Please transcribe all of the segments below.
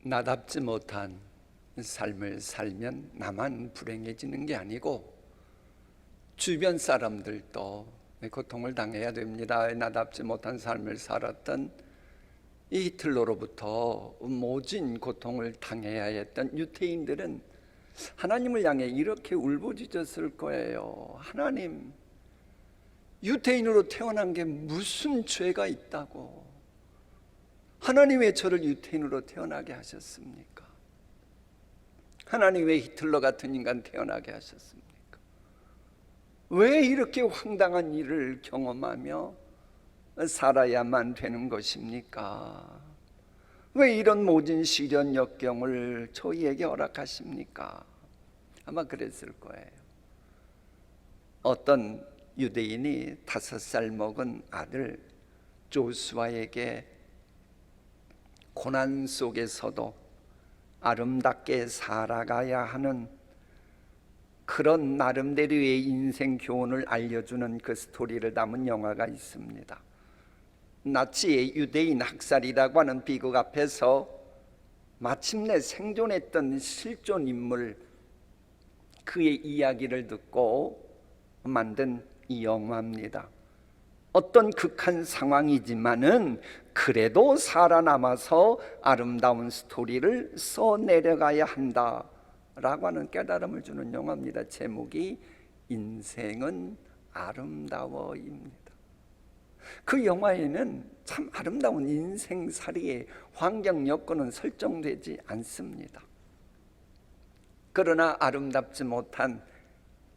나답지 못한 삶을 살면 나만 불행해지는 게 아니고 주변 사람들도 고통을 당해야 됩니다. 나답지 못한 삶을 살았던 이 히틀러로부터 모진 고통을 당해야 했던 유태인들은 하나님을 향해 이렇게 울부짖었을 거예요. 하나님, 유태인으로 태어난 게 무슨 죄가 있다고 하나님 왜 저를 유태인으로 태어나게 하셨습니까? 하나님 왜 히틀러 같은 인간 태어나게 하셨습니까? 왜 이렇게 황당한 일을 경험하며 살아야만 되는 것입니까? 왜 이런 모진 시련 역경을 저희에게 허락하십니까? 아마 그랬을 거예요. 어떤 유대인이 5살 먹은 아들 조수아에게 고난 속에서도 아름답게 살아가야 하는 그런 나름대로의 인생 교훈을 알려주는 그 스토리를 담은 영화가 있습니다. 나치의 유대인 학살이라고 하는 비극 앞에서 마침내 생존했던 실존 인물, 그의 이야기를 듣고 만든 이 영화입니다. 어떤 극한 상황이지만은 그래도 살아남아서 아름다운 스토리를 써내려가야 한다라고 하는 깨달음을 주는 영화입니다. 제목이 인생은 아름다워입니다. 그 영화에는 참 아름다운 인생살이의 환경 여건은 설정되지 않습니다. 그러나 아름답지 못한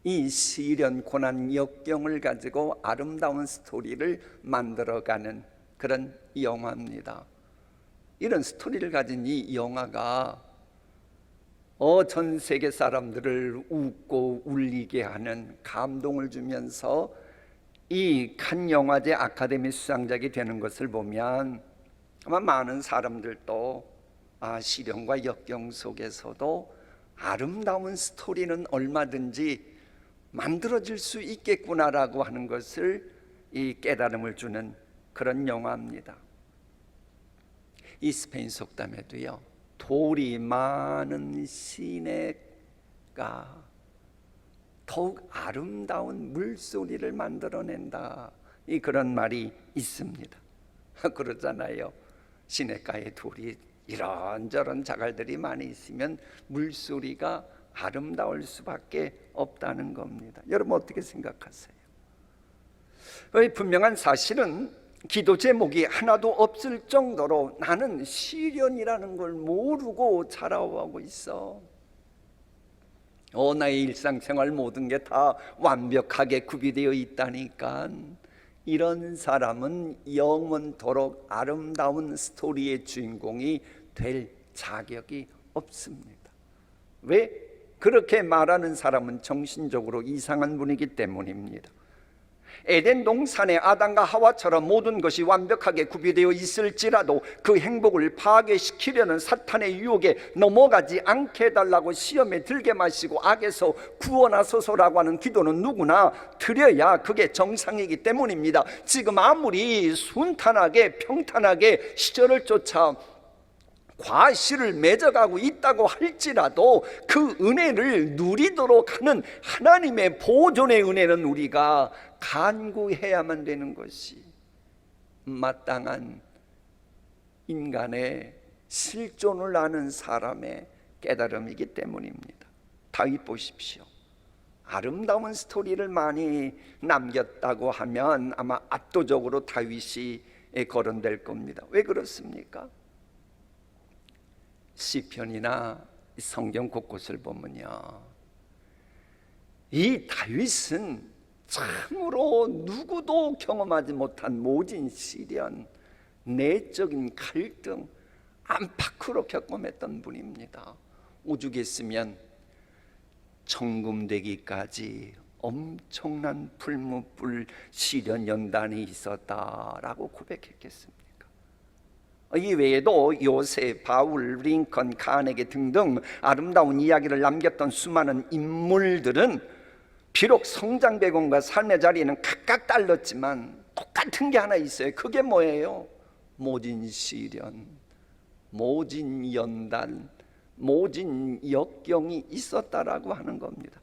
이 시련 고난 역경을 가지고 아름다운 스토리를 만들어가는 그런 영화입니다. 이런 스토리를 가진 이 영화가 전 세계 사람들을 웃고 울리게 하는 감동을 주면서 이 칸 영화제 아카데미 수상작이 되는 것을 보면 아마 많은 사람들도 시련과 역경 속에서도 아름다운 스토리는 얼마든지 만들어질 수 있겠구나라고 하는 것을 이 깨달음을 주는 그런 영화입니다. 이 스페인 속담에도요, 돌이 많은 시내가 더욱 아름다운 물소리를 만들어낸다, 이 그런 말이 있습니다. 그러잖아요. 시냇가에 돌이 이런저런 자갈들이 많이 있으면 물소리가 아름다울 수밖에 없다는 겁니다. 여러분 어떻게 생각하세요? 분명한 사실은 기도 제목이 하나도 없을 정도로 나는 시련이라는 걸 모르고 자라오고 있어. 나의 일상생활 모든 게 다 완벽하게 구비되어 있다니까. 이런 사람은 영원토록 아름다운 스토리의 주인공이 될 자격이 없습니다. 왜? 그렇게 말하는 사람은 정신적으로 이상한 분이기 때문입니다. 에덴 동산의 아담과 하와처럼 모든 것이 완벽하게 구비되어 있을지라도 그 행복을 파괴시키려는 사탄의 유혹에 넘어가지 않게 해달라고 시험에 들게 마시고 악에서 구원하소서라고 하는 기도는 누구나 드려야 그게 정상이기 때문입니다. 지금 아무리 순탄하게 평탄하게 시절을 쫓아 과실을 맺어가고 있다고 할지라도 그 은혜를 누리도록 하는 하나님의 보존의 은혜는 우리가 간구해야만 되는 것이 마땅한 인간의 실존을 아는 사람의 깨달음이기 때문입니다. 다윗 보십시오. 아름다운 스토리를 많이 남겼다고 하면 아마 압도적으로 다윗이 거론될 겁니다. 왜 그렇습니까? 시편이나 성경 곳곳을 보면요, 이 다윗은 참으로 누구도 경험하지 못한 모진 시련, 내적인 갈등, 안팎으로 겪어냈던 분입니다. 오죽했으면 청금되기까지 엄청난 불무불 시련 연단이 있었다라고 고백했겠습니다. 이 외에도 요셉, 바울, 링컨, 카네기 등등 아름다운 이야기를 남겼던 수많은 인물들은 비록 성장 배경과 삶의 자리는 각각 달랐지만 똑같은 게 하나 있어요. 그게 뭐예요? 모진 시련, 모진 연단, 모진 역경이 있었다라고 하는 겁니다.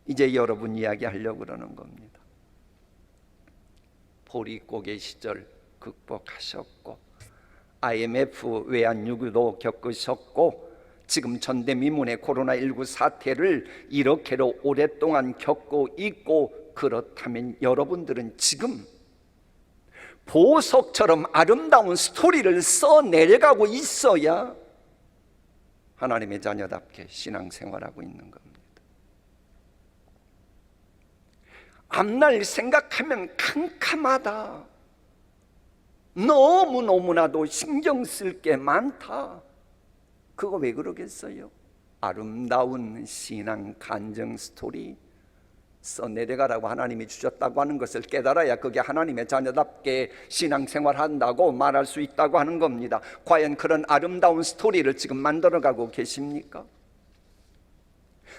이제 여러분 이야기하려고 그러는 겁니다. 보릿고개 시절 극복하셨고, IMF 외환위기도 겪으셨고, 지금 전대미문의 코로나19 사태를 이렇게로 오랫동안 겪고 있고, 그렇다면 여러분들은 지금 보석처럼 아름다운 스토리를 써내려가고 있어야 하나님의 자녀답게 신앙생활하고 있는 겁니다. 앞날 생각하면 캄캄하다, 너무너무나도 신경 쓸 게 많다. 그거 왜 그러겠어요? 아름다운 신앙 간증 스토리 써내려가라고 하나님이 주셨다고 하는 것을 깨달아야 그게 하나님의 자녀답게 신앙생활한다고 말할 수 있다고 하는 겁니다. 과연 그런 아름다운 스토리를 지금 만들어가고 계십니까?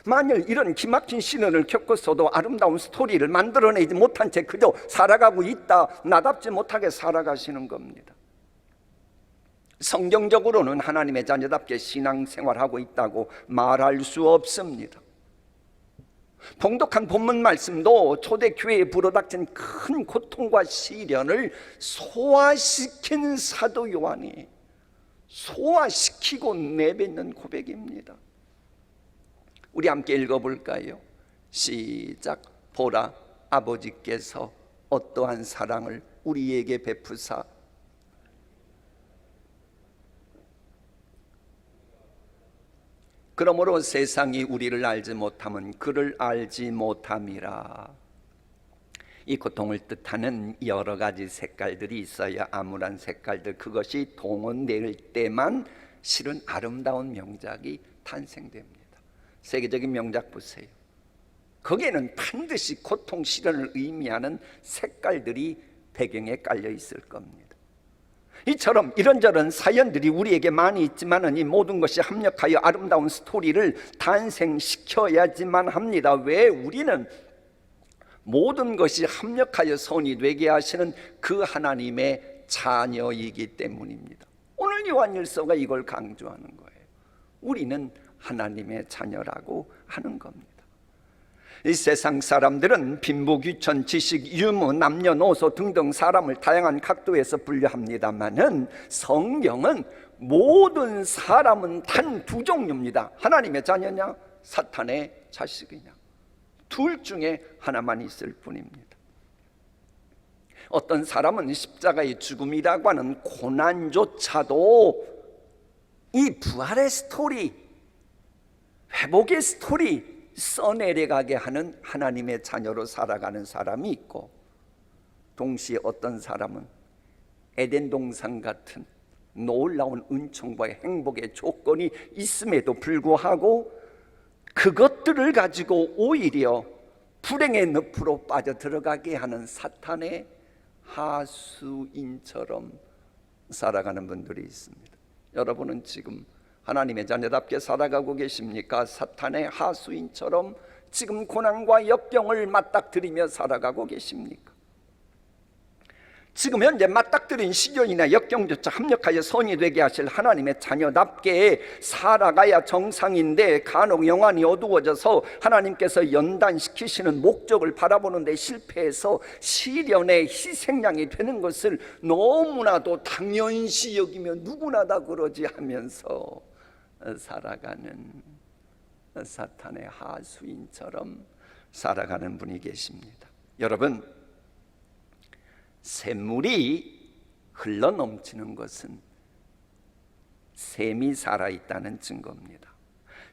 만일 이런 기막힌 시련을 겪었어도 아름다운 스토리를 만들어내지 못한 채 그저 살아가고 있다, 나답지 못하게 살아가시는 겁니다. 성경적으로는 하나님의 자녀답게 신앙생활하고 있다고 말할 수 없습니다. 봉독한 본문 말씀도 초대교회에 불어닥친 큰 고통과 시련을 소화시킨 사도 요한이 소화시키고 내뱉는 고백입니다. 우리 함께 읽어볼까요? 시작. 보라, 아버지께서 어떠한 사랑을 우리에게 베푸사 그러므로 세상이 우리를 알지 못함은 그를 알지 못함이라. 이 고통을 뜻하는 여러 가지 색깔들이 있어야 암울한 색깔들, 그것이 동원될 때만 실은 아름다운 명작이 탄생됩니다. 세계적인 명작 보세요. 거기에는 반드시 고통, 시련을 의미하는 색깔들이 배경에 깔려 있을 겁니다. 이처럼 이런저런 사연들이 우리에게 많이 있지만 이 모든 것이 합력하여 아름다운 스토리를 탄생시켜야지만 합니다. 왜? 우리는 모든 것이 합력하여 선이 되게 하시는 그 하나님의 자녀이기 때문입니다. 오늘 요한일서가 이걸 강조하는 거예요. 우리는 하나님의 자녀라고 하는 겁니다. 이 세상 사람들은 빈부귀천, 지식, 유무, 남녀노소 등등 사람을 다양한 각도에서 분류합니다만은 성경은 모든 사람은 단 두 종류입니다. 하나님의 자녀냐, 사탄의 자식이냐, 둘 중에 하나만 있을 뿐입니다. 어떤 사람은 십자가의 죽음이라고 하는 고난조차도 이 부활의 스토리, 회복의 스토리 써내려가게 하는 하나님의 자녀로 살아가는 사람이 있고, 동시에 어떤 사람은 에덴 동산 같은 놀라운 은총과 행복의 조건이 있음에도 불구하고 그것들을 가지고 오히려 불행의 늪으로 빠져들어가게 하는 사탄의 하수인처럼 살아가는 분들이 있습니다. 여러분은 지금 하나님의 자녀답게 살아가고 계십니까? 사탄의 하수인처럼 지금 고난과 역경을 맞닥뜨리며 살아가고 계십니까? 지금 현재 맞닥뜨린 시련이나 역경조차 합력하여 선이 되게 하실 하나님의 자녀답게 살아가야 정상인데, 간혹 영안이 어두워져서 하나님께서 연단시키시는 목적을 바라보는 데 실패해서 시련의 희생양이 되는 것을 너무나도 당연시 여기며 누구나 다 그러지 하면서 살아가는 사탄의 하수인처럼 살아가는 분이 계십니다. 여러분, 샘물이 흘러넘치는 것은 샘이 살아있다는 증거입니다.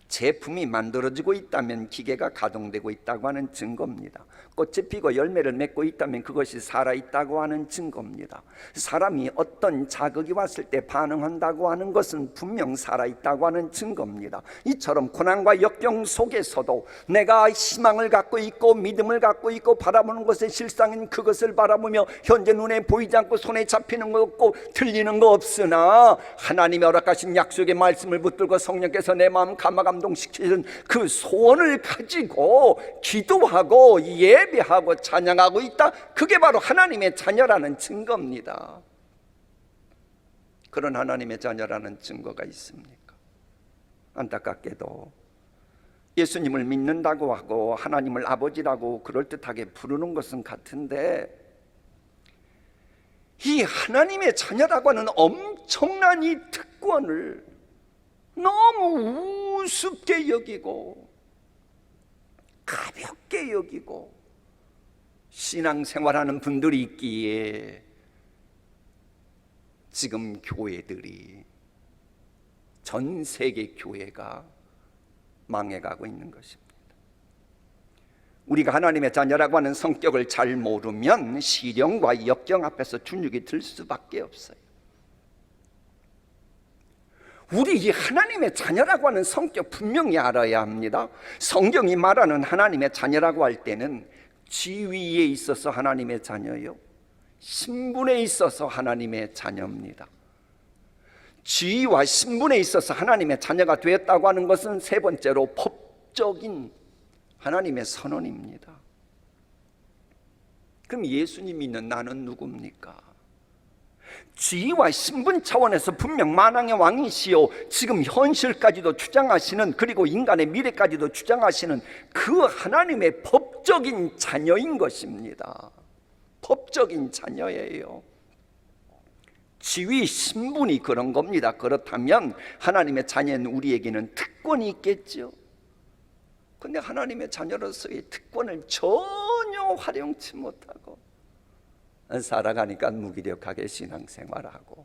제품이 만들어지고 있다면 기계가 가동되고 있다고 하는 증거입니다. 꽃이 피고 열매를 맺고 있다면 그것이 살아있다고 하는 증거입니다. 사람이 어떤 자극이 왔을 때 반응한다고 하는 것은 분명 살아있다고 하는 증거입니다. 이처럼 고난과 역경 속에서도 내가 희망을 갖고 있고 믿음을 갖고 있고 바라보는 것의 실상인 그것을 바라보며 현재 눈에 보이지 않고 손에 잡히는 거 없고 들리는 거 없으나 하나님의 허락하신 약속의 말씀을 붙들고 성령께서 내 마음 감화감동시키는 그 소원을 가지고 기도하고 예배하고 찬양하고 있다. 그게 바로 하나님의 자녀라는 증거입니다. 그런 하나님의 자녀라는 증거가 있습니까? 안타깝게도 예수님을 믿는다고 하고 하나님을 아버지라고 그럴듯하게 부르는 것은 같은데, 이 하나님의 자녀라고 하는 엄청난 이 특권을 너무 우습게 여기고 가볍게 여기고 신앙생활하는 분들이 있기에 지금 교회들이, 전 세계 교회가 망해가고 있는 것입니다. 우리가 하나님의 자녀라고 하는 성격을 잘 모르면 시련과 역경 앞에서 주눅이 들 수밖에 없어요. 우리 이 하나님의 자녀라고 하는 성격 분명히 알아야 합니다. 성경이 말하는 하나님의 자녀라고 할 때는 지위에 있어서 하나님의 자녀요, 신분에 있어서 하나님의 자녀입니다. 지위와 신분에 있어서 하나님의 자녀가 되었다고 하는 것은 세 번째로 법적인 하나님의 선언입니다. 그럼 예수님 믿는 나는 누굽니까? 지위와 신분 차원에서 분명 만왕의 왕이시요 지금 현실까지도 주장하시는, 그리고 인간의 미래까지도 주장하시는 그 하나님의 법적인 자녀인 것입니다. 법적인 자녀예요. 지위, 신분이 그런 겁니다. 그렇다면 하나님의 자녀인 우리에게는 특권이 있겠죠. 근데 하나님의 자녀로서의 특권을 전혀 활용치 못하고 살아가니까 무기력하게 신앙생활하고,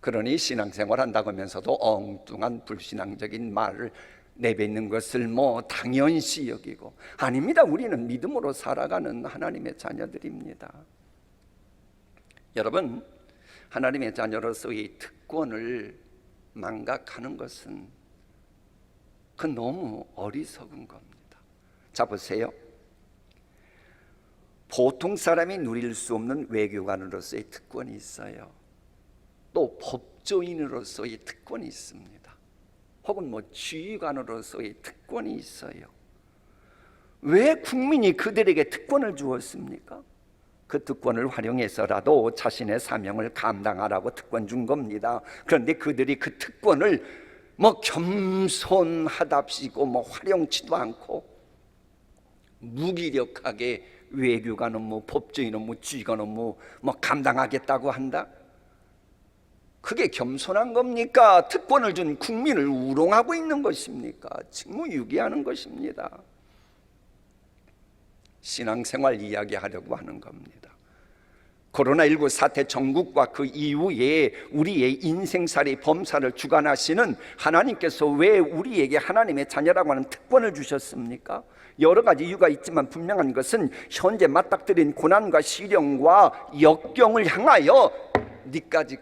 그러니 신앙생활한다고 하면서도 엉뚱한 불신앙적인 말을 내뱉는 것을 당연시 여기고, 아닙니다. 우리는 믿음으로 살아가는 하나님의 자녀들입니다. 여러분, 하나님의 자녀로서의 특권을 망각하는 것은 그 너무 어리석은 겁니다. 자, 보세요. 보통 사람이 누릴 수 없는 외교관으로서의 특권이 있어요. 또 법조인으로서의 특권이 있습니다. 혹은 지휘관으로서의 특권이 있어요. 왜 국민이 그들에게 특권을 주었습니까? 그 특권을 활용해서라도 자신의 사명을 감당하라고 특권 준 겁니다. 그런데 그들이 그 특권을 겸손하답시고 활용치도 않고 무기력하게 외교관 업무, 법조인 업무, 지휘관 업무 감당하겠다고 한다? 그게 겸손한 겁니까? 특권을 준 국민을 우롱하고 있는 것입니까? 직무유기하는 것입니다. 신앙생활 이야기하려고 하는 겁니다. 코로나19 사태 전국과 그 이후에 우리의 인생살이 범사를 주관하시는 하나님께서 왜 우리에게 하나님의 자녀라고 하는 특권을 주셨습니까? 여러 가지 이유가 있지만 분명한 것은 현재 맞닥뜨린 고난과 시련과 역경을 향하여 니까지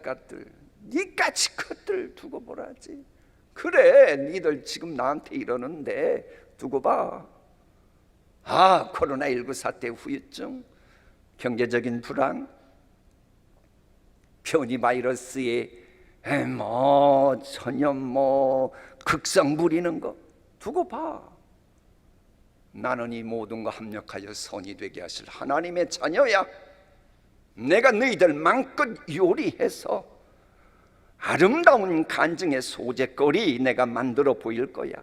것들 두고 보라지. 그래, 니들 지금 나한테 이러는데 두고 봐. 코로나19 사태 후유증, 경제적인 불안, 변이 바이러스에 전염 극성 부리는 거 두고 봐. 나는 이 모든 거 합력하여 선이 되게 하실 하나님의 자녀야. 내가 너희들 마음껏 요리해서 아름다운 간증의 소재거리 내가 만들어 보일 거야.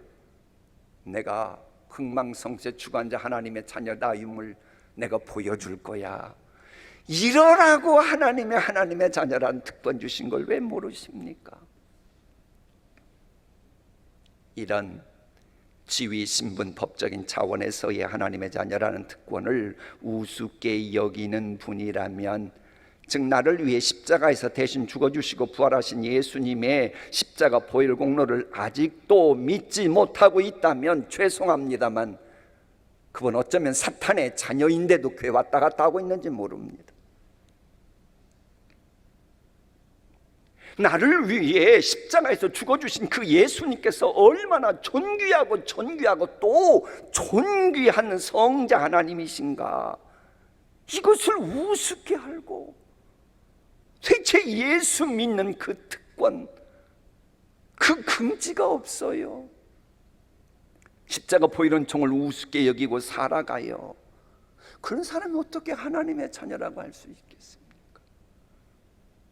내가 흥망성쇠 주관자 하나님의 자녀다임을 내가 보여줄 거야. 이러라고 하나님의 자녀라는 특권 주신 걸 왜 모르십니까? 이런 지위, 신분, 법적인 차원에서의 하나님의 자녀라는 특권을 우습게 여기는 분이라면, 즉 나를 위해 십자가에서 대신 죽어주시고 부활하신 예수님의 십자가 보혈 공로를 아직도 믿지 못하고 있다면 죄송합니다만 그분 어쩌면 사탄의 자녀인데도 교회 왔다 갔다 하고 있는지 모릅니다. 나를 위해 십자가에서 죽어주신 그 예수님께서 얼마나 존귀하고 또 존귀한 성자 하나님이신가, 이것을 우습게 알고 대체 예수 믿는 그 특권, 그 긍지가 없어요. 십자가 보이는 종을 우습게 여기고 살아가요. 그런 사람이 어떻게 하나님의 자녀라고 할 수 있겠습니까?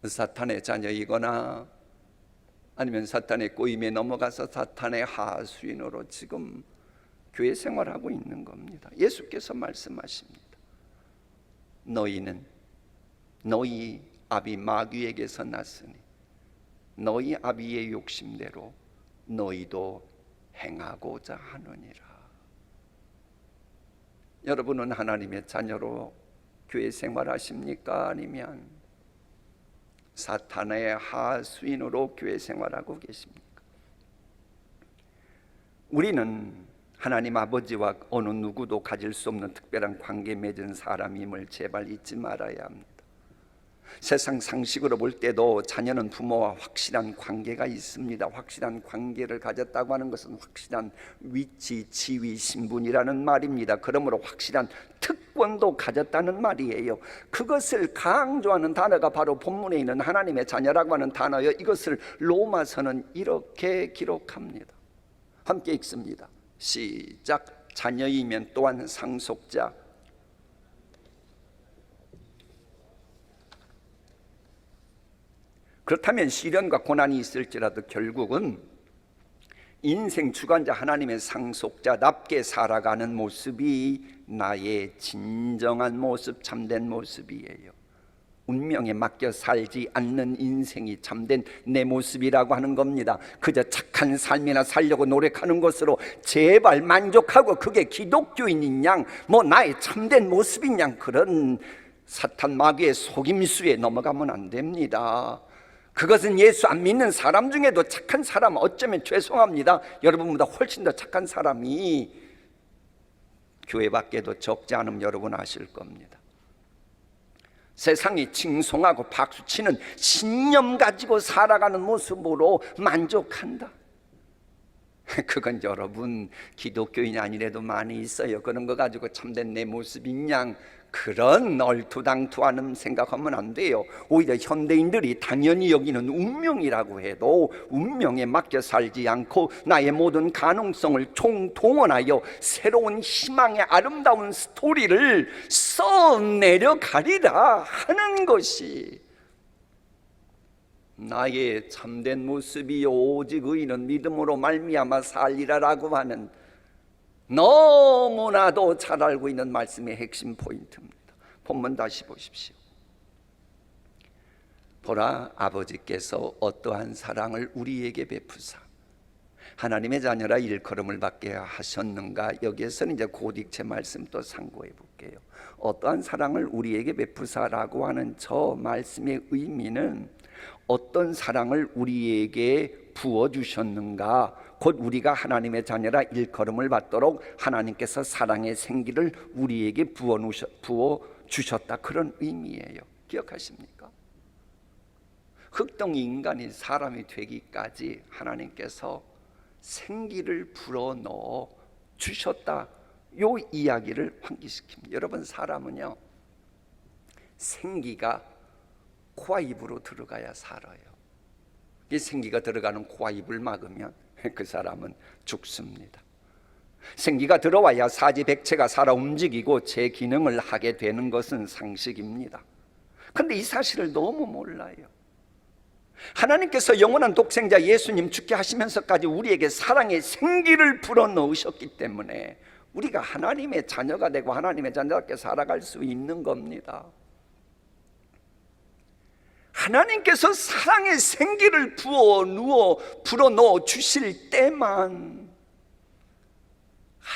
사탄의 자녀이거나 아니면 사탄의 꼬임에 넘어가서 사탄의 하수인으로 지금 교회 생활하고 있는 겁니다. 예수께서 말씀하십니다. 너희는 너희 아비 마귀에게서 났으니 너희 아비의 욕심대로 너희도 행하고자 하느니라. 여러분은 하나님의 자녀로 교회 생활하십니까? 아니면 사탄의 하수인으로 교회 생활하고 계십니까? 우리는 하나님 아버지와 어느 누구도 가질 수 없는 특별한 관계 맺은 사람임을 제발 잊지 말아야 합니다. 세상 상식으로 볼 때도 자녀는 부모와 확실한 관계가 있습니다. 확실한 관계를 가졌다고 하는 것은 확실한 위치, 지위, 신분이라는 말입니다. 그러므로 확실한 특권도 가졌다는 말이에요. 그것을 강조하는 단어가 바로 본문에 있는 하나님의 자녀라고 하는 단어요. 이것을 로마서는 이렇게 기록합니다. 함께 읽습니다. 시작. 자녀이면 또한 상속자. 그렇다면 시련과 고난이 있을지라도 결국은 인생 주관자 하나님의 상속자답게 살아가는 모습이 나의 진정한 모습, 참된 모습이에요. 운명에 맡겨 살지 않는 인생이 참된 내 모습이라고 하는 겁니다. 그저 착한 삶이나 살려고 노력하는 것으로 제발 만족하고 그게 기독교인인 양, 나의 참된 모습인 양, 그런 사탄 마귀의 속임수에 넘어가면 안 됩니다. 그것은 예수 안 믿는 사람 중에도 착한 사람, 어쩌면 죄송합니다, 여러분보다 훨씬 더 착한 사람이 교회 밖에도 적지 않으면 여러분 아실 겁니다. 세상이 칭송하고 박수치는 신념 가지고 살아가는 모습으로 만족한다. 그건 여러분 기독교인이 아니래도 많이 있어요. 그런 거 가지고 참된 내 모습인 양 그런 얼토당토하는 생각하면 안 돼요. 오히려 현대인들이 당연히 여기는 운명이라고 해도 운명에 맡겨 살지 않고 나의 모든 가능성을 총동원하여 새로운 희망의 아름다운 스토리를 써내려가리라 하는 것이 나의 참된 모습이 오직 의인은 믿음으로 말미암아 살리라라고 하는 너무나도 잘 알고 있는 말씀의 핵심 포인트입니다. 본문 다시 보십시오. 보라, 아버지께서 어떠한 사랑을 우리에게 베푸사 하나님의 자녀라 일컬음을 받게 하셨는가. 여기에서는 이제 고딕체 말씀 또 상고해 볼게요. 어떠한 사랑을 우리에게 베푸사라고 하는 저 말씀의 의미는 어떤 사랑을 우리에게 부어주셨는가, 곧 우리가 하나님의 자녀라 일컬음을 받도록 하나님께서 사랑의 생기를 우리에게 부어주셨다, 그런 의미예요. 기억하십니까? 흙덩이 인간이 사람이 되기까지 하나님께서 생기를 불어넣어 주셨다, 요 이야기를 환기시킵니다. 여러분, 사람은요 생기가 코와 입으로 들어가야 살아요. 이 생기가 들어가는 코와 입을 막으면 그 사람은 죽습니다. 생기가 들어와야 사지백체가 살아 움직이고 제 기능을 하게 되는 것은 상식입니다. 그런데 이 사실을 너무 몰라요. 하나님께서 영원한 독생자 예수님 죽게 하시면서까지 우리에게 사랑의 생기를 불어넣으셨기 때문에 우리가 하나님의 자녀가 되고 하나님의 자녀답게 살아갈 수 있는 겁니다. 하나님께서 사랑의 생기를 불어넣어 주실 때만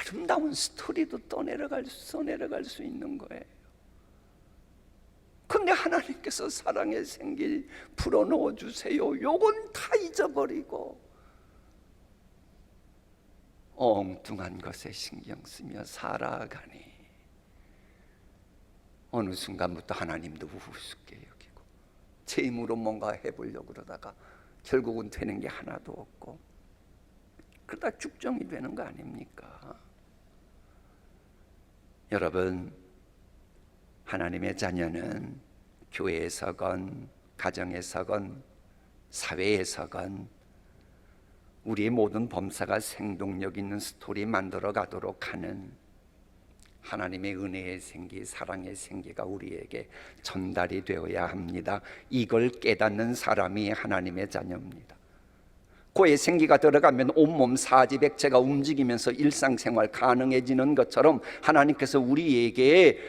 아름다운 스토리도 써내려갈 수 있는 거예요. 그런데 하나님께서 사랑의 생기 불어넣어 주세요, 요건 다 잊어버리고 엉뚱한 것에 신경 쓰며 살아가니 어느 순간부터 하나님도 우습게 여기고 제 힘으로 뭔가 해보려고 그러다가 결국은 되는 게 하나도 없고 그러다 죽정이 되는 거 아닙니까? 여러분, 하나님의 자녀는 교회에서건 가정에서건 사회에서건 우리의 모든 범사가 생동력 있는 스토리 만들어 가도록 하는 하나님의 은혜의 생기, 사랑의 생기가 우리에게 전달이 되어야 합니다. 이걸 깨닫는 사람이 하나님의 자녀입니다. 고의 생기가 들어가면 온몸 사지백체가 움직이면서 일상생활 가능해지는 것처럼 하나님께서 우리에게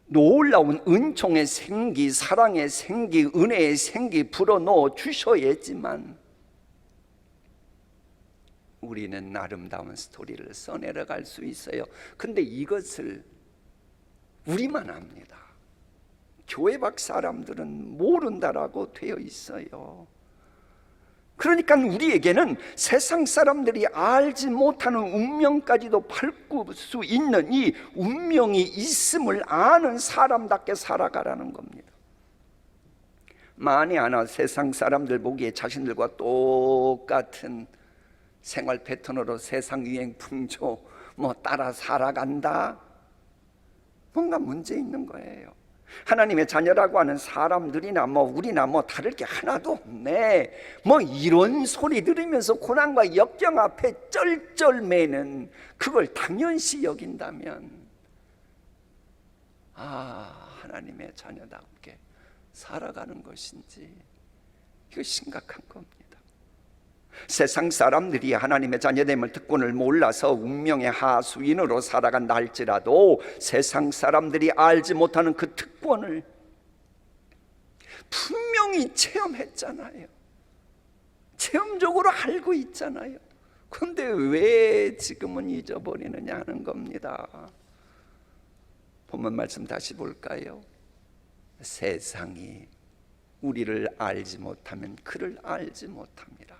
놀라운 은총의 생기, 사랑의 생기, 은혜의 생기 불어넣어 주셔야지만 우리는 아름다운 스토리를 써내려갈 수 있어요. 근데 이것을 우리만 압니다. 교회 밖 사람들은 모른다라고 되어 있어요. 그러니까 우리에게는 세상 사람들이 알지 못하는 운명까지도 바꿀 수 있는 이 운명이 있음을 아는 사람답게 살아가라는 겁니다. 만에 하나 세상 사람들 보기에 자신들과 똑같은 생활 패턴으로 세상 유행 풍조 따라 살아간다? 뭔가 문제 있는 거예요. 하나님의 자녀라고 하는 사람들이나 우리나 다를 게 하나도 없네, 이런 소리 들으면서 고난과 역경 앞에 쩔쩔매는 그걸 당연시 여긴다면 하나님의 자녀답게 살아가는 것인지, 이거 심각한 겁니다. 세상 사람들이 하나님의 자녀됨을 특권을 몰라서 운명의 하수인으로 살아간다 할지라도 세상 사람들이 알지 못하는 그 특권을 분명히 체험했잖아요. 체험적으로 알고 있잖아요. 그런데 왜 지금은 잊어버리느냐 하는 겁니다. 본문 말씀 다시 볼까요? 세상이 우리를 알지 못하면 그를 알지 못합니다.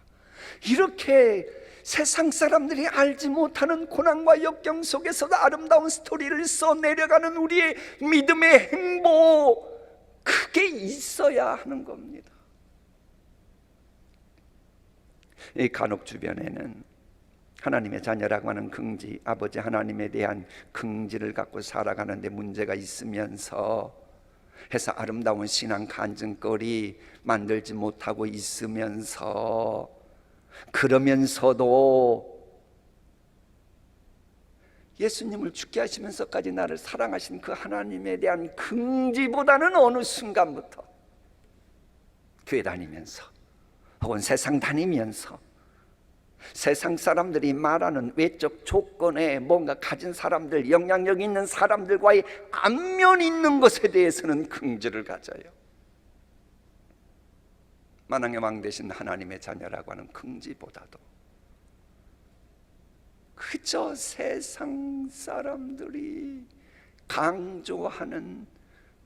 이렇게 세상 사람들이 알지 못하는 고난과 역경 속에서도 아름다운 스토리를 써내려가는 우리의 믿음의 행복, 그게 있어야 하는 겁니다. 이 간혹 주변에는 하나님의 자녀라고 하는 긍지, 아버지 하나님에 대한 긍지를 갖고 살아가는데 문제가 있으면서 해서 아름다운 신앙 간증거리 만들지 못하고 있으면서, 그러면서도 예수님을 죽게 하시면서까지 나를 사랑하신 그 하나님에 대한 긍지보다는 어느 순간부터 교회 다니면서 혹은 세상 다니면서 세상 사람들이 말하는 외적 조건에 뭔가 가진 사람들, 영향력 있는 사람들과의 안면 있는 것에 대해서는 긍지를 가져요. 만왕의 왕 되신 하나님의 자녀라고 하는 긍지보다도 그저 세상 사람들이 강조하는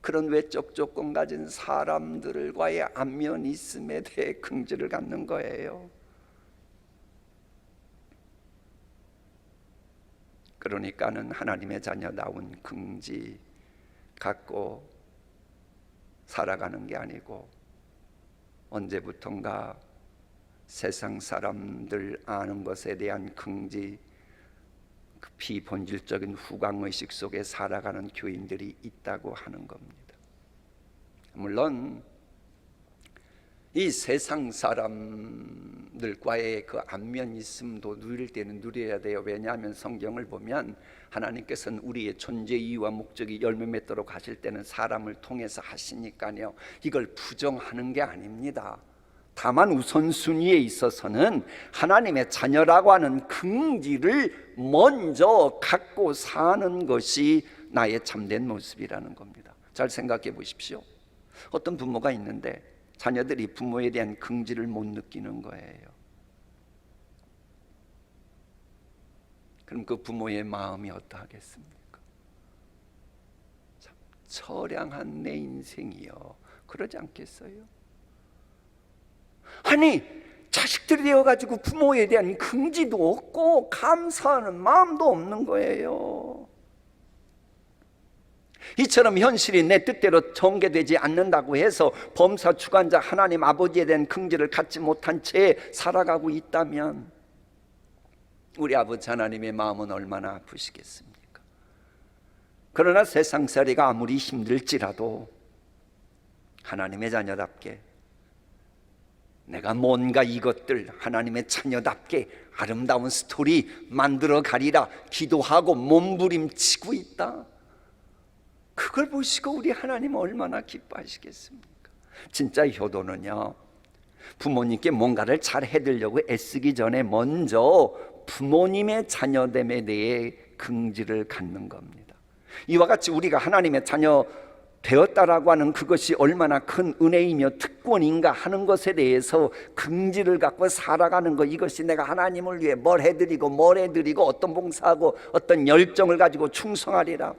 그런 외적 조건 가진 사람들과의 안면 있음에 대해 긍지를 갖는 거예요. 그러니까는 하나님의 자녀다운 긍지 갖고 살아가는 게 아니고 언제부턴가 세상 사람들 아는 것에 대한 긍지, 그 비본질적인 후광의식 속에 살아가는 교인들이 있다고 하는 겁니다. 물론 이 세상 사람들과의 그 안면 있음도 누릴 때는 누려야 돼요. 왜냐하면 성경을 보면 하나님께서는 우리의 존재 이유와 목적이 열매 맺도록 하실 때는 사람을 통해서 하시니까요, 이걸 부정하는 게 아닙니다. 다만 우선순위에 있어서는 하나님의 자녀라고 하는 긍지를 먼저 갖고 사는 것이 나의 참된 모습이라는 겁니다. 잘 생각해 보십시오. 어떤 부모가 있는데 자녀들이 부모에 대한 긍지를 못 느끼는 거예요. 그럼 그 부모의 마음이 어떠하겠습니까? 참 처량한 내 인생이요, 그러지 않겠어요? 아니, 자식들이 되어가지고 부모에 대한 긍지도 없고 감사하는 마음도 없는 거예요. 이처럼 현실이 내 뜻대로 전개되지 않는다고 해서 범사 주관자 하나님 아버지에 대한 긍지를 갖지 못한 채 살아가고 있다면 우리 아버지 하나님의 마음은 얼마나 아프시겠습니까? 그러나 세상살이가 아무리 힘들지라도 하나님의 자녀답게 내가 뭔가 이것들 하나님의 자녀답게 아름다운 스토리 만들어 가리라 기도하고 몸부림치고 있다. 그걸 보시고 우리 하나님 얼마나 기뻐하시겠습니까? 진짜 효도는요, 부모님께 뭔가를 잘 해드리려고 애쓰기 전에 먼저 부모님의 자녀됨에 대해 긍지를 갖는 겁니다. 이와 같이 우리가 하나님의 자녀 되었다라고 하는 그것이 얼마나 큰 은혜이며 특권인가 하는 것에 대해서 긍지를 갖고 살아가는 것, 이것이 내가 하나님을 위해 뭘 해드리고 어떤 봉사하고 어떤 열정을 가지고 충성하리라,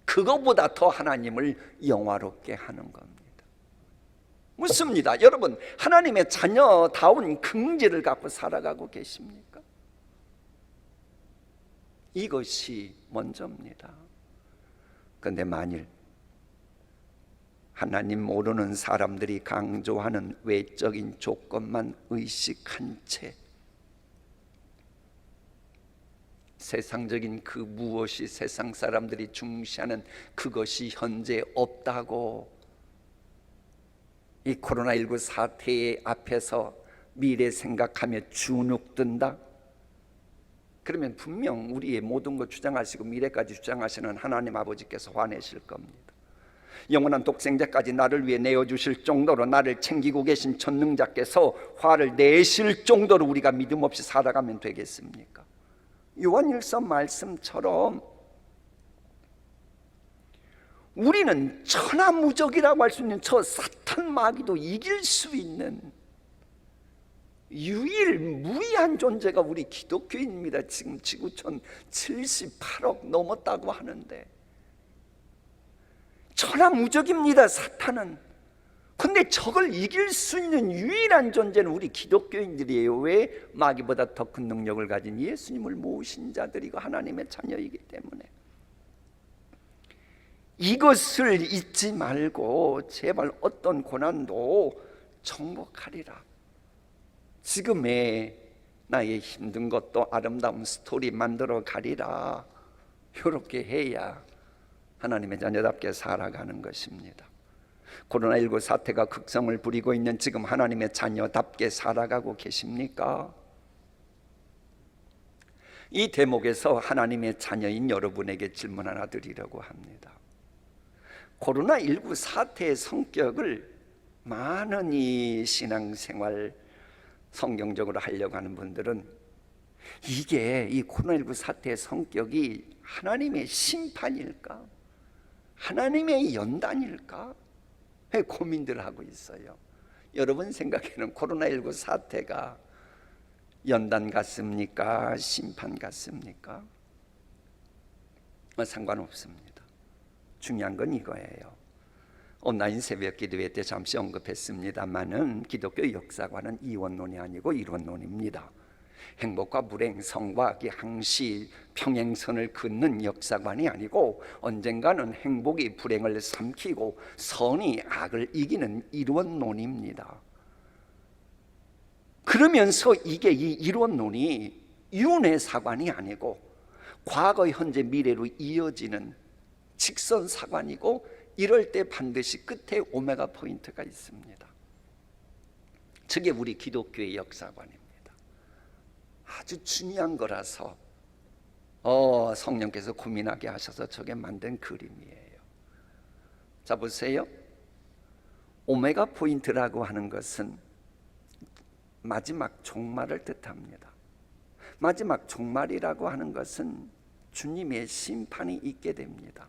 그거보다 더 하나님을 영화롭게 하는 겁니다. 묻습니다. 여러분, 하나님의 자녀다운 긍지를 갖고 살아가고 계십니까? 이것이 먼저입니다. 그런데 만일 하나님 모르는 사람들이 강조하는 외적인 조건만 의식한 채 세상적인 그 무엇이 세상 사람들이 중시하는 그것이 현재 없다고 이 코로나19 사태의 앞에서 미래 생각하며 주눅든다? 그러면 분명 우리의 모든 것 주장하시고 미래까지 주장하시는 하나님 아버지께서 화내실 겁니다. 영원한 독생자까지 나를 위해 내어주실 정도로 나를 챙기고 계신 전능자께서 화를 내실 정도로 우리가 믿음 없이 살아가면 되겠습니까? 요한일서 말씀처럼 우리는 천하무적이라고 할 수 있는 저 사탄 마귀도 이길 수 있는 유일무이한 존재가 우리 기독교인입니다. 지금 지구촌 78억 넘었다고 하는데 천하무적입니다, 사탄은. 근데 저걸 이길 수 있는 유일한 존재는 우리 기독교인들이에요. 왜? 마귀보다 더 큰 능력을 가진 예수님을 모신 자들이고 하나님의 자녀이기 때문에. 이것을 잊지 말고 제발 어떤 고난도 정복하리라. 지금의 나의 힘든 것도 아름다운 스토리 만들어 가리라. 이렇게 해야 하나님의 자녀답게 살아가는 것입니다. 코로나19 사태가 극성을 부리고 있는 지금 하나님의 자녀답게 살아가고 계십니까? 이 대목에서 하나님의 자녀인 여러분에게 질문 하나 드리려고 합니다. 코로나19 사태의 성격을 많은 이 신앙생활 성경적으로 하려고 하는 분들은 이게 이 코로나19 사태의 성격이 하나님의 심판일까? 하나님의 연단일까? 고민들 하고 있어요. 여러분 생각에는 코로나19 사태가 연단 같습니까? 심판 같습니까? 상관없습니다. 중요한 건 이거예요. 온라인 새벽 기도회 때 잠시 언급했습니다마는 기독교 역사관은 이원론이 아니고 이론론입니다. 행복과 불행, 성과 항시 평행선을 긋는 역사관이 아니고 언젠가는 행복이 불행을 삼키고 선이 악을 이기는 이론론입니다. 그러면서 이게 이 이론론이 윤회사관이 아니고 과거, 현재, 미래로 이어지는 직선사관이고 이럴 때 반드시 끝에 오메가 포인트가 있습니다. 저게 우리 기독교의 역사관입니다. 아주 중요한 거라서 성령께서 고민하게 하셔서 저게 만든 그림이에요. 자, 보세요. 오메가 포인트라고 하는 것은 마지막 종말을 뜻합니다. 마지막 종말이라고 하는 것은 주님의 심판이 있게 됩니다.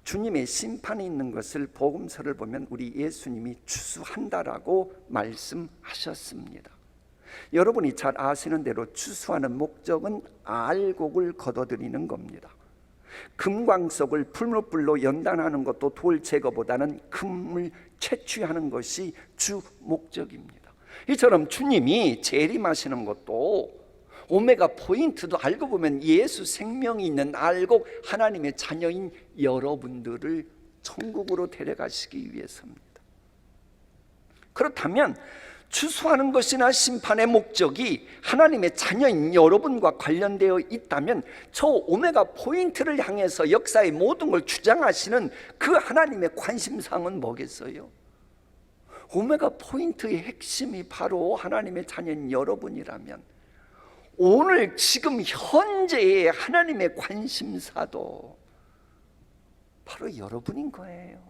주님의 심판이 있는 것을 복음서를 보면 우리 예수님이 추수한다라고 말씀하셨습니다. 여러분이 잘 아시는 대로 추수하는 목적은 알곡을 거둬들이는 겁니다. 금광석을 풀무불로 연단하는 것도 돌 제거보다는 금을 채취하는 것이 주 목적입니다. 이처럼 주님이 재림하시는 것도 오메가 포인트도 알고 보면 예수 생명이 있는 알곡, 하나님의 자녀인 여러분들을 천국으로 데려가시기 위해서입니다. 그렇다면 추수하는 것이나 심판의 목적이 하나님의 자녀인 여러분과 관련되어 있다면 저 오메가 포인트를 향해서 역사의 모든 걸 주장하시는 그 하나님의 관심사항은 뭐겠어요? 오메가 포인트의 핵심이 바로 하나님의 자녀인 여러분이라면 오늘 지금 현재의 하나님의 관심사도 바로 여러분인 거예요.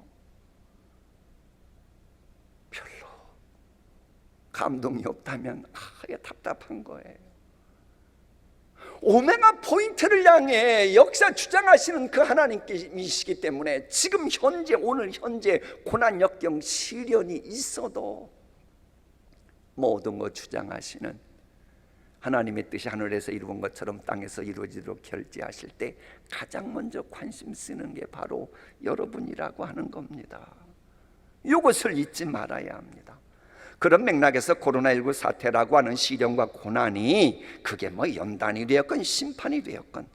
별로 감동이 없다면 이게 답답한 거예요. 오메가 포인트를 향해 역사 주장하시는 그 하나님께이시기 때문에 지금 현재 오늘 현재 고난 역경 시련이 있어도 모든 것 주장하시는 하나님의 뜻이 하늘에서 이루어진 것처럼 땅에서 이루어지도록 결제하실 때 가장 먼저 관심 쓰는 게 바로 여러분이라고 하는 겁니다. 이것을 잊지 말아야 합니다. 그런 맥락에서 코로나19 사태라고 하는 시련과 고난이 그게 뭐 연단이 되었건 심판이 되었건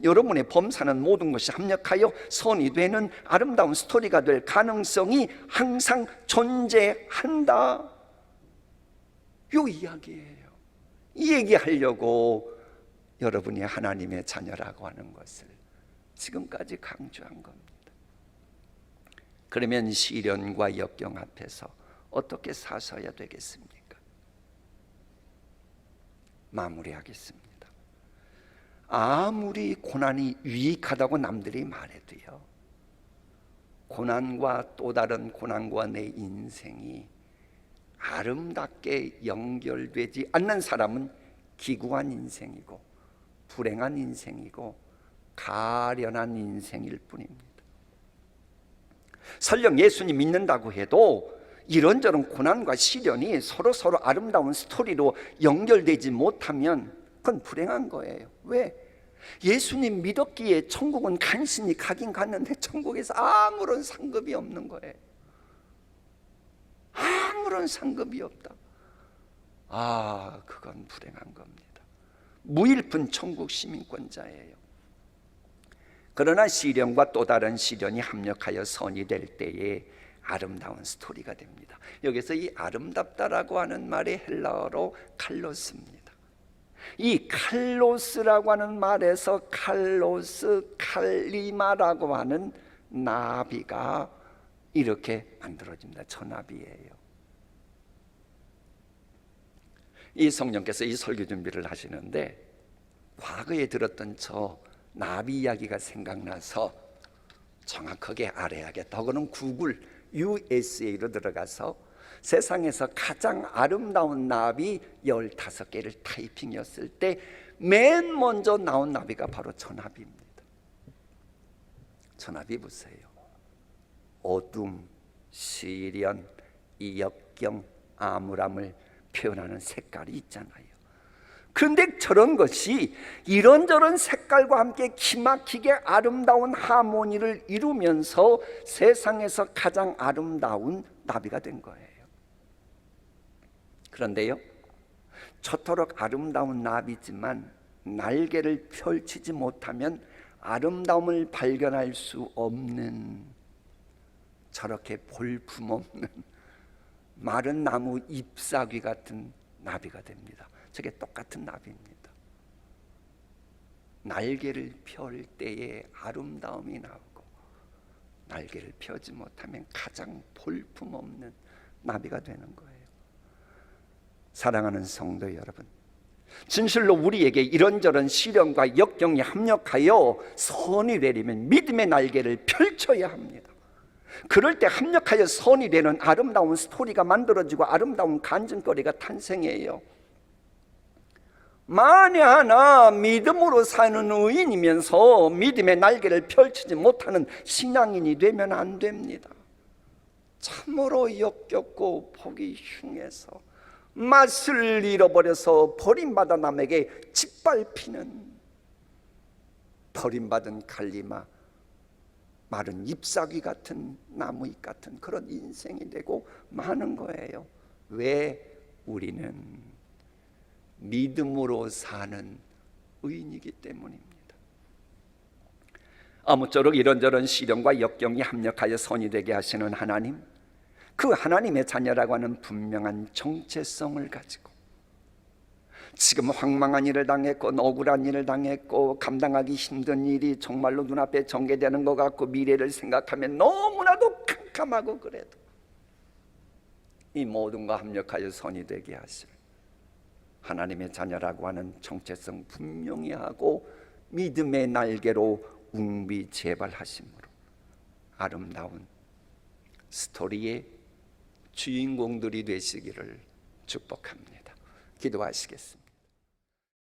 여러분의 범사는 모든 것이 합력하여 선이 되는 아름다운 스토리가 될 가능성이 항상 존재한다. 요 이야기예요. 이 얘기하려고 여러분이 하나님의 자녀라고 하는 것을 지금까지 강조한 겁니다. 그러면 시련과 역경 앞에서 어떻게 사셔야 되겠습니까? 마무리하겠습니다. 아무리 고난이 유익하다고 남들이 말해도요, 고난과 또 다른 고난과 내 인생이 아름답게 연결되지 않는 사람은 기구한 인생이고 불행한 인생이고 가련한 인생일 뿐입니다. 설령 예수님 믿는다고 해도 이런저런 고난과 시련이 서로 아름다운 스토리로 연결되지 못하면 그건 불행한 거예요. 왜? 예수님 믿었기에 천국은 간신히 가긴 갔는데 천국에서 아무런 상급이 없는 거예요. 아무런 상급이 없다. 그건 불행한 겁니다. 무일푼 천국 시민권자예요. 그러나 시련과 또 다른 시련이 합력하여 선이 될 때에 아름다운 스토리가 됩니다. 여기서 이 아름답다라고 하는 말이 헬라어로 칼로스입니다. 이 칼로스라고 하는 말에서 칼로스, 칼리마라고 하는 나비가 이렇게 만들어집니다. 저 나비예요. 이 성령께서 이 설교 준비를 하시는데 과거에 들었던 저 나비 이야기가 생각나서 정확하게 알아야겠다 하고는 구글 USA로 들어가서 세상에서 가장 아름다운 나비 15개를 타이핑했을 때 맨 먼저 나온 나비가 바로 저 나비입니다. 저 나비 보세요. 어둠, 시련, 이 역경, 암울함을 표현하는 색깔이 있잖아요. 그런데 저런 것이 이런저런 색깔과 함께 기막히게 아름다운 하모니를 이루면서 세상에서 가장 아름다운 나비가 된 거예요. 그런데요, 저토록 아름다운 나비지만 날개를 펼치지 못하면 아름다움을 발견할 수 없는 저렇게 볼품없는 마른 나무 잎사귀 같은 나비가 됩니다. 저게 똑같은 나비입니다. 날개를 펼 때에 아름다움이 나오고 날개를 펴지 못하면 가장 볼품없는 나비가 되는 거예요. 사랑하는 성도 여러분, 진실로 우리에게 이런저런 시련과 역경이 합력하여 선이 되려면 믿음의 날개를 펼쳐야 합니다. 그럴 때 합력하여 선이 되는 아름다운 스토리가 만들어지고 아름다운 간증거리가 탄생해요. 만에 하나 믿음으로 사는 의인이면서 믿음의 날개를 펼치지 못하는 신앙인이 되면 안 됩니다. 참으로 역겹고 보기 흉해서 맛을 잃어버려서 버림받아 남에게 짓밟히는 버림받은 갈리마, 마른 잎사귀 같은 나무잎 같은 그런 인생이 되고 마는 거예요. 왜? 우리는 믿음으로 사는 의인이기 때문입니다. 아무쪼록 이런저런 시련과 역경이 합력하여 선이 되게 하시는 하나님, 그 하나님의 자녀라고 하는 분명한 정체성을 가지고 지금 황망한 일을 당했고 억울한 일을 당했고 감당하기 힘든 일이 정말로 눈앞에 전개되는 것 같고 미래를 생각하면 너무나도 캄캄하고 그래도 이 모든과 합력하여 선이 되게 하실 하나님의 자녀라고 하는 정체성 분명히 하고 믿음의 날개로 웅비재발하심으로 아름다운 스토리의 주인공들이 되시기를 축복합니다. 기도하시겠습니다.